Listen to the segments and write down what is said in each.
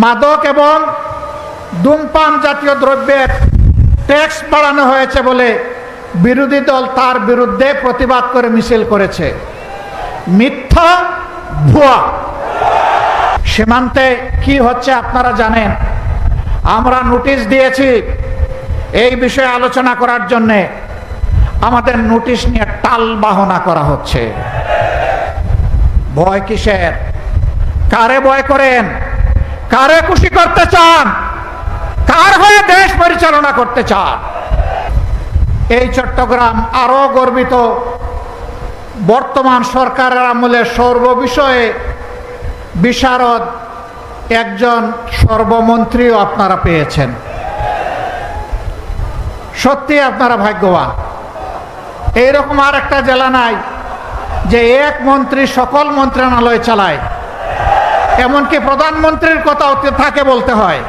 মাদক এবং ধূমপান জাতীয় দ্রব্যের ট্যাক্স বাড়ানো হয়েছে বলে বিরোধী দল তার বিরুদ্ধে প্রতিবাদ করে মিছিল করেছে। মিথ্যা, ভুয়া। সীমান্তে কি হচ্ছে আপনারা জানেন। আমরা নোটিশ দিয়েছি এই বিষয়ে আলোচনা করার জন্য। আমাদের নোটিশ নিয়ে টাল বাহনা করা হচ্ছে। ভয় কিসের? কারে ভয় করেন? কারে খুশি করতে চান? কার হয়ে দেশ পরিচালনা করতে চান? এই চট্টগ্রাম আরো গর্বিত। বর্তমান সরকারের আমলে সর্ববিষয়ে বিশারদ একজন সর্বমন্ত্রীও আপনারা পেয়েছেন। সত্যি আপনারা ভাগ্যবান। এইরকম আর একটা জেলা নাই যে এক মন্ত্রী সকল মন্ত্রণালয় চালায়, এমনকি প্রধানমন্ত্রীর কথাও তাকে বলতে হয়।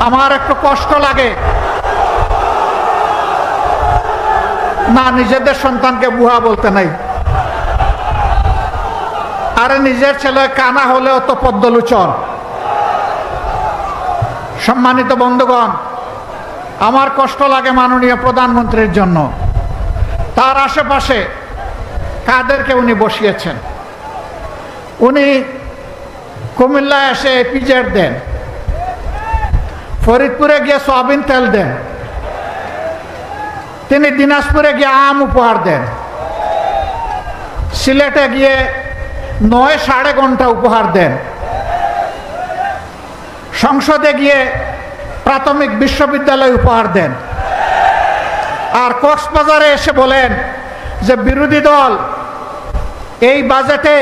আমার একটু কষ্ট লাগে না, নিজেদের সন্তানকে বুয়া বলতে নাই। আরে নিজের ছেলে কানা হলেও তো পদ্মলোচন। সম্মানিত বন্ধুগণ, আমার কষ্ট লাগে মাননীয় প্রধানমন্ত্রীর জন্য। তার আশেপাশে কাদেরকে উনি বসিয়েছেন? উনি কুমিল্লায় এসে এপিজেড দেন, ফরিদপুরে গিয়ে সয়াবিন তেল দেন, তিনি দিনাজপুরে গিয়ে আম উপহার দেন, সিলেটে গিয়ে ৯.৫ ঘন্টা উপহার দেন, সংসদে গিয়ে প্রাথমিক বিশ্ববিদ্যালয় উপহার দেন, আর কক্সবাজারে এসে বলেন যে বিরোধী দল এই বাজেটে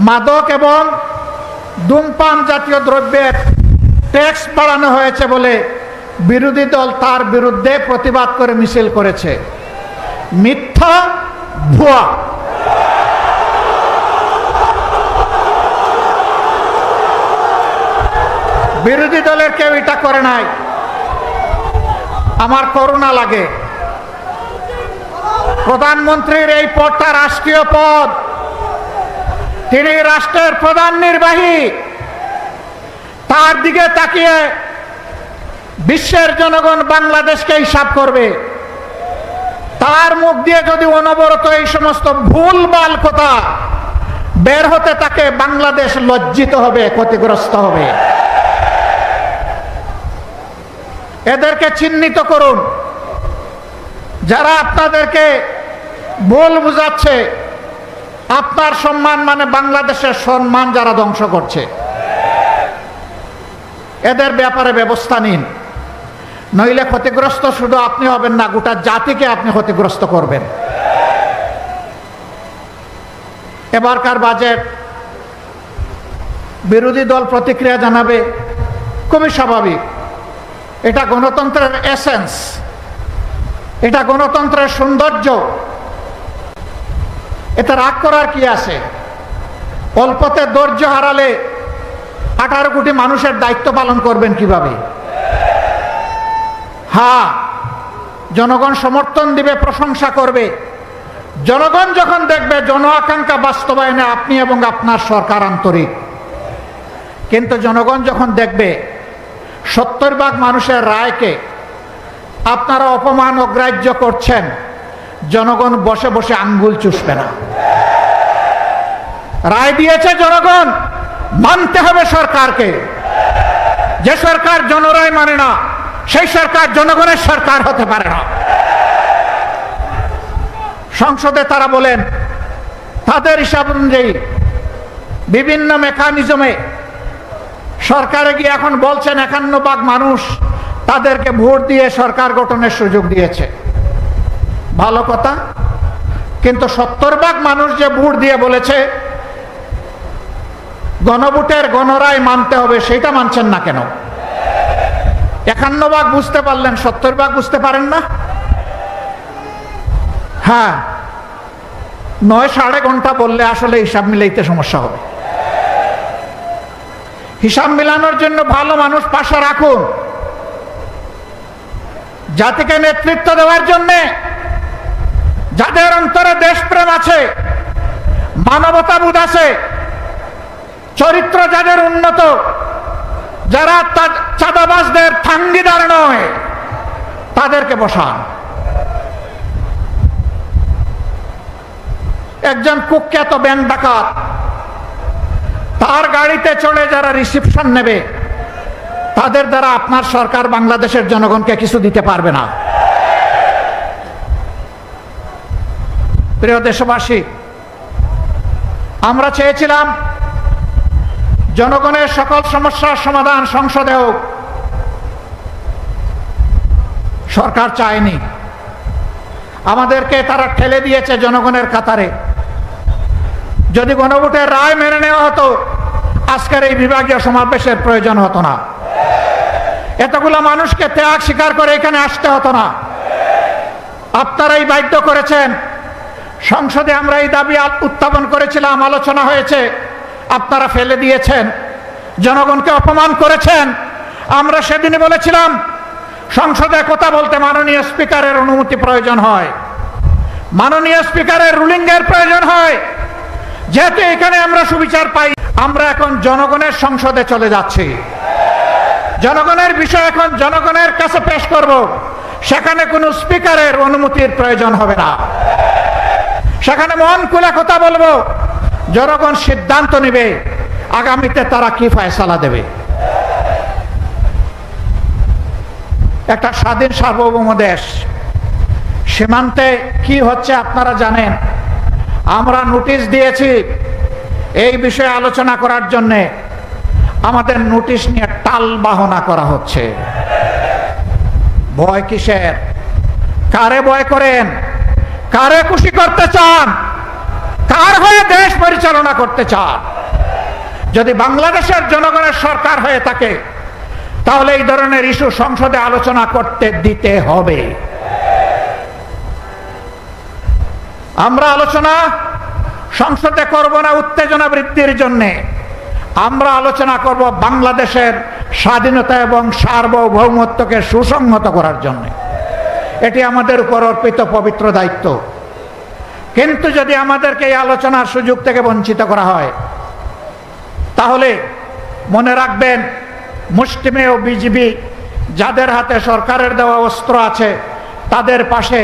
মাদক এবং ধূমপান জাতীয় দ্রব্যের ট্যাক্স বাড়ানো হয়েছে বলে বিরোধী দল তার বিরুদ্ধে প্রতিবাদ করে মিছিল করেছে। মিথ্যা, ভুয়া। বিরোধী দলের কেউ এটা করে নাই। আমার করুণা লাগে। প্রধানমন্ত্রীর এই পদটা রাষ্ট্রীয় পদ, তিনি রাষ্ট্রের প্রধান নির্বাহী। তার দিকে তাকিয়ে বিশ্বের জনগণ বাংলাদেশকে হিসাব করবে। তার মুখ দিয়ে যদি অনবরত এই সমস্ত ভুলভাল কথা বের হতে থাকে, বাংলাদেশ লজ্জিত হবে, ক্ষতিগ্রস্ত হবে। এদেরকে চিহ্নিত করুন। যারা আপনাদেরকে ভুল বুঝাচ্ছে, আপনার সম্মান মানে বাংলাদেশের সম্মান যারা ধ্বংস করছে, এদের ব্যাপারে ব্যবস্থা নিন। নইলে ক্ষতিগ্রস্ত শুধু আপনি হবেন না, গোটা জাতিকে আপনি ক্ষতিগ্রস্ত করবেন। এবারকার বাজেট বিরোধী দল প্রতিক্রিয়া জানাবে, খুবই স্বাভাবিক। এটা গণতন্ত্রের এসেন্স, এটা গণতন্ত্রের সৌন্দর্য। এতে রাগ করার কি আছে? অল্পতে ধৈর্য হারালে 18 কোটি মানুষের দায়িত্ব পালন করবেন কিভাবে? হ্যাঁ, জনগণ সমর্থন দিবে, প্রশংসা করবে। জনগণ যখন দেখবে জন আকাঙ্ক্ষা বাস্তবায়নে আপনি এবং আপনার সরকার আন্তরিক। কিন্তু জনগণ যখন দেখবে 70% মানুষের রায়কে আপনারা অপমান অগ্রাহ্য করছেন, জনগণ বসে বসে আঙ্গুল চুষবে না। রায় দিয়েছে জনগণ, মানতে হবে সরকারকে। যে সরকার জনরায় মানে না, সেই সরকার জনগণের সরকার হতে পারে না। সংসদে তারা বলেন তাদের হিসাব অনুযায়ী বিভিন্ন মেকানিজমে সরকারে গিয়ে এখন বলছেন 51% মানুষ তাদেরকে ভোট দিয়ে সরকার গঠনের সুযোগ দিয়েছে। ভালো কথা, কিন্তু 70% মানুষ যে ভোট দিয়ে বলেছে গণভোটের গণরায় মানতে হবে, সেটা মানছেন না কেন? 51% বুঝতে পারলেন, 70% বুঝতে পারেন না? হ্যাঁ, 9.৫ ঘন্টা বললে আসলে হিসাব মিলাইতে সমস্যা হবে। হিসাব মিলানোর জন্য ভালো মানুষ পাশে রাখুন। জাতিকে নেতৃত্ব দেওয়ার জন্য যাদের অন্তরে দেশপ্রেম আছে, মানবতাবোধ আছে, চরিত্র যাদের উন্নত, যারা চাঁদাবাজদের ফাঙ্গিদার নয়, তাদেরকে বসান। একজন কুখ্যাত ব্যাংক ডাকাত, তার গাড়িতে চড়ে যারা রিসিপশন নেবে, তাদের দ্বারা আপনার সরকার বাংলাদেশের জনগণকে কিছু দিতে পারবে না। প্রিয় দেশবাসী, আমরা চেয়েছিলাম জনগণের সকল সমস্যার সমাধান সংসদে হোক, সরকার চায়নি। আমাদেরকে তারা ঠেলে দিয়েছে জনগণের কাতারে। যদি গণভোটের রায় মেনে নেওয়া হতো, আজকের এই বিভাগীয় সমাবেশের প্রয়োজন হতো না, এতগুলো মানুষকে ত্যাগ স্বীকার করে এখানে আসতে হতো না। আপনারাই বাধ্য করেছেন। সংসদে আমরা এই দাবি উত্থাপন করেছিলাম, আলোচনা হয়েছে, আপনারা ফেলে দিয়েছেন, জনগণকে অপমান করেছেন। আমরা সেদিনই বলেছিলাম সংসদে কথা বলতে মাননীয় স্পিকারের অনুমতি প্রয়োজন হয়, মাননীয় স্পিকারের রুলিং এর প্রয়োজন হয়। যেহেতু এখানে আমরা সুবিচার পাই, আমরা এখন জনগণের সংসদে চলে যাচ্ছি। জনগণের বিষয় এখন জনগণের কাছে পেশ করব। সেখানে কোনো স্পিকারের অনুমতির প্রয়োজন হবে না, সেখানে মন খুলে কথা বলবো। জনগণ সিদ্ধান্ত নেবে আগামীতে তারা কি ফয়সালা দেবে। একটা স্বাধীন সার্বভৌম দেশ, সীমান্তে কি হচ্ছে আপনারা জানেন। আমরা নোটিশ দিয়েছি এই বিষয়ে আলোচনা করার জন্যে, আমাদের নোটিশ নিয়ে টাল বাহনা করা হচ্ছে। ভয় কিসের? কারে ভয় করেন? কারে খুশি করতে চান? কার হয়ে দেশ পরিচালনা করতে চান? যদি বাংলাদেশের জনগণের সরকার হয়ে থাকে, তাহলে এই ধরনের ইস্যু সংসদে আলোচনা করতে দিতে হবে। আমরা আলোচনা সংসদে করব না উত্তেজনা বৃদ্ধির জন্য, আমরা আলোচনা করব বাংলাদেশের স্বাধীনতা এবং সার্বভৌমত্বকে সুসংহত করার জন্য। এটি আমাদের উপর অর্পিত পবিত্র দায়িত্ব। কিন্তু যদি আমাদেরকে এই আলোচনার সুযোগ থেকে বঞ্চিত করা হয়, তাহলে মনে রাখবেন মুষ্টিমেয় বিজিবি, যাদের হাতে সরকারের দেওয়া অস্ত্র আছে, তাদের পাশে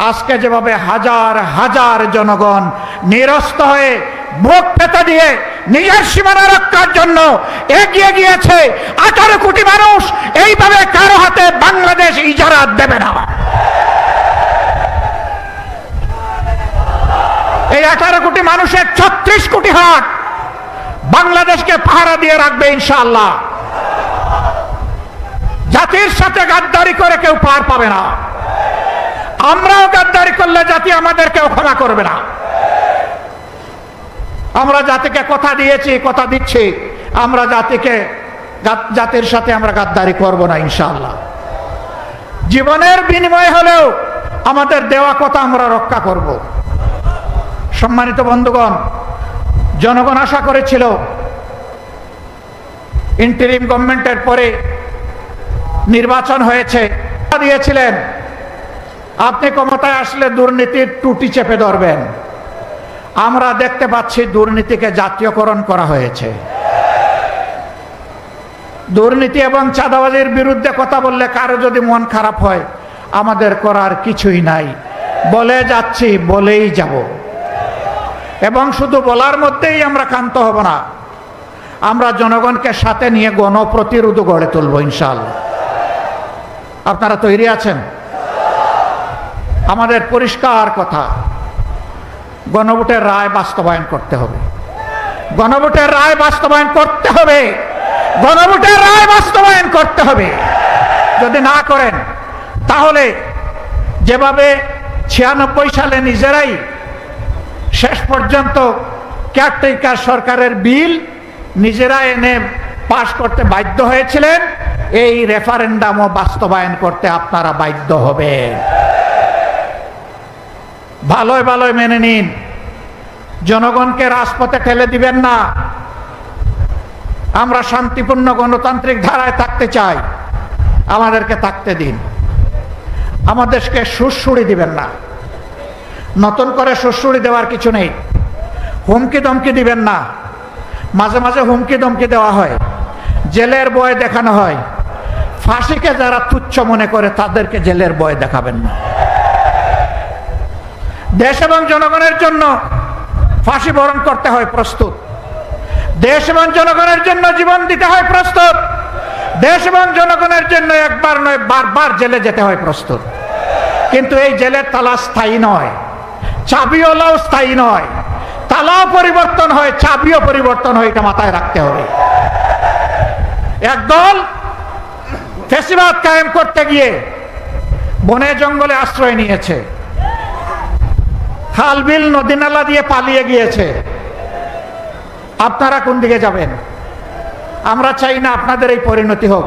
আজকে যেভাবে হাজার হাজার জনগণ নিরস্ত হয়ে বুক পেতে দিয়ে নিজের সীমানা রক্ষার জন্য এগিয়ে গিয়েছে, 18 কোটি মানুষ এইভাবে কারো হাতে বাংলাদেশ ইজারা দেবে না। এই 18 কোটি মানুষের 36 কোটি হাত বাংলাদেশকে পাহারা দিয়ে রাখবে ইনশাআল্লাহ। জাতির সাথে গাদ্দারি করে কেউ পার পাবে না। আমরাও গাদ্দারি করলে জাতি আমাদেরকেও ক্ষমা করবে না। আমরা জাতিকে কথা দিয়েছি, কথা দিচ্ছি, আমরা জাতির সাথে আমরা গাদ্দারি করব না ইনশাআল্লাহ। জীবনের বিনিময় হলেও আমাদের দেওয়া কথা আমরা রক্ষা করব। সম্মানিত বন্ধুগণ, জনগণ আশা করেছিল ইন্টারিম গভর্নমেন্টের পরে নির্বাচন হয়েছে, দিয়েছিলেন আপনি ক্ষমতায় আসলে দুর্নীতির টুটি চেপে ধরবেন। আমরা দেখতে পাচ্ছি দুর্নীতিকে জাতীয়করণ করা হয়েছে। দুর্নীতি এবং চাঁদাবাজির বিরুদ্ধে কথা বললে কারো যদি মন খারাপ হয়, আমাদের করার কিছুই নাই, বলে যাচ্ছি, বলেই যাব। এবং শুধু বলার মধ্যেই আমরা ক্ষান্ত হব না, আমরা জনগণকে সাথে নিয়ে গণপ্রতিরোধ গড়ে তুলব ইনশাআল্লাহ। আপনারা তৈরি আছেন? আমাদের পরিষ্কার কথা, গণভোটের রায় বাস্তবায়ন করতে হবে। গণভোটের রায় বাস্তবায়ন করতে হবে। গণভোটের রায় বাস্তবায়ন করতে হবে। যদি না করেন, তাহলে যেভাবে 96 সালে নিজেরাই শেষ পর্যন্ত কেয়ারটেকার সরকারের বিল নিজেরা এনে পাশ করতে বাধ্য হয়েছিলেন, এই রেফারেন্ডামও বাস্তবায়ন করতে আপনারা বাধ্য হবেন। ভালোই ভালোই মেনে নিন, জনগণকে রাজপথে ঠেলে দিবেন না। আমরা শান্তিপূর্ণ গণতান্ত্রিক ধারায় থাকতে চাই, আমাদেরকে থাকতে দিন। আমাদেরকে সুড়সুড়ি দিবেন না, নতুন করে সুড়সুড়ি দেওয়ার কিছু নেই। হুমকি ধমকি দিবেন না, মাঝে মাঝে হুমকি ধমকি দেওয়া হয়, জেলের ভয় দেখানো হয়। ফাঁসিকে যারা তুচ্ছ মনে করে তাদেরকে জেলের ভয় দেখাবেন না। দেশ এবং জনগণের জন্য ফাঁসি বরণ করতে হয় প্রস্তুত, দেশ এবং জনগণের জন্য জীবন দিতে হয় প্রস্তুত, দেশ এবং জনগণের জন্য একবার নয় বারবার জেলে যেতে হয় প্রস্তুত। কিন্তু এই জেলের তালা স্থায়ী নয়, চাবিওয়ালাও স্থায়ী নয়। তালাও পরিবর্তন হয়, চাবিও পরিবর্তন হয়, এটা মাথায় রাখতে হবে। একদল ফ্যাসিবাদ কায়েম করতে গিয়ে বনে জঙ্গলে আশ্রয় নিয়েছে, খাল বিল নদী নালা দিয়ে পালিয়ে গিয়েছে। আপনারা কোন দিকে যাবেন? আমরা চাই না আপনাদের এই পরিণতি হোক।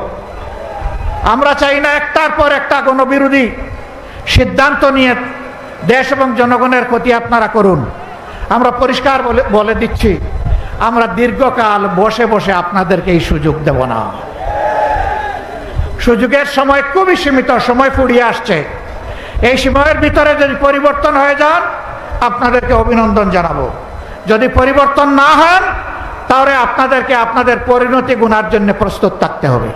আমরা চাই না একটার পর একটা গণবিরোধী সিদ্ধান্ত নিয়ে দেশ এবং জনগণের ক্ষতি আপনারা করুন। আমরা পরিষ্কার বলে দিচ্ছি, আমরা দীর্ঘকাল বসে বসে আপনাদেরকে এই সুযোগ দেব না। সুযোগের সময় খুবই সীমিত, সময় ফুরিয়ে আসছে। এই সময়ের ভিতরে যদি পরিবর্তন হয়ে যান আপনাদেরকে অভিনন্দন জানাবো। যদি পরিবর্তন না হন তাহলে আপনাদেরকে আপনাদের পরিণতি গুনার জন্য প্রস্তুত থাকতে হবে।